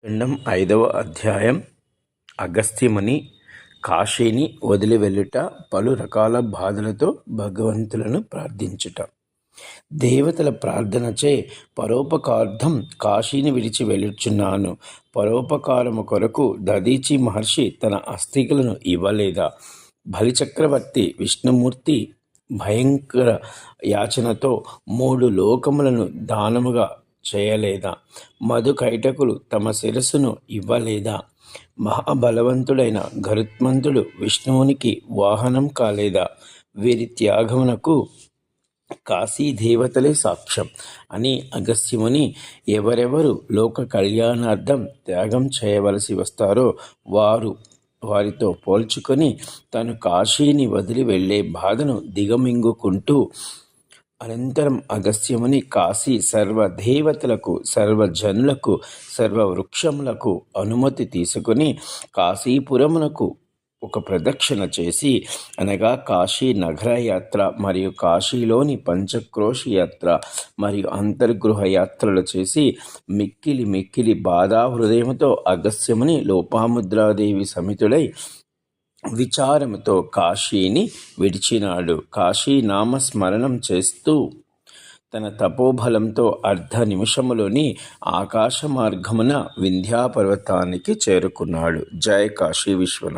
పిండం 5వ అధ్యాయం. అగస్త్యముని కాశీని వదిలి వెళ్ళుట, పలు రకాల బాధలతో భగవంతులను ప్రార్థించుట. దేవతల ప్రార్థనచే పరోపకార్థం కాశీని విడిచి వెళ్ళుచున్నాను. పరోపకారము కొరకు దధీచి మహర్షి తన అస్థికలను ఇవ్వలేదా? బలిచక్రవర్తి విష్ణుమూర్తి భయంకర యాచనతో 3 లోకములను దానముగా చేయలేదా? మధుకైటకులు తమ శిరస్సును ఇవ్వలేదా? మహాబలవంతుడైన గరుత్మంతుడు విష్ణువునికి వాహనం కాలేదా? వీరి త్యాగమునకు కాశీ దేవతలే సాక్ష్యం అని అగస్త్యముని ఎవరెవరు లోక కళ్యాణార్థం త్యాగం చేయవలసి వస్తారో వారితో పోల్చుకొని తను కాశీని వదిలి వెళ్ళే బాధను దిగమింగుకుంటూ అనంతరం అగస్త్యముని కాశీ సర్వదేవతలకు, సర్వజనులకు, సర్వవృక్షములకు అనుమతి తీసుకుని కాశీపురమునకు ఒక ప్రదక్షిణ చేసి, అనగా కాశీ నగర యాత్ర మరియు కాశీలోని పంచక్రోశి యాత్ర మరియు అంతర్గృహ యాత్రలు చేసి మిక్కిలి బాధాహృదయముతో అగస్త్యముని లోపాముద్రాదేవి సమితుడై విచారముతో కాశీని విడిచినాడు. కాశీ నామస్మరణం చేస్తూ తన తపోబలంతో అర్ధ నిమిషములోని ఆకాశ మార్గమున వింధ్యాపర్వతానికి చేరుకున్నాడు. జయ కాశీ విశ్వనాథ్.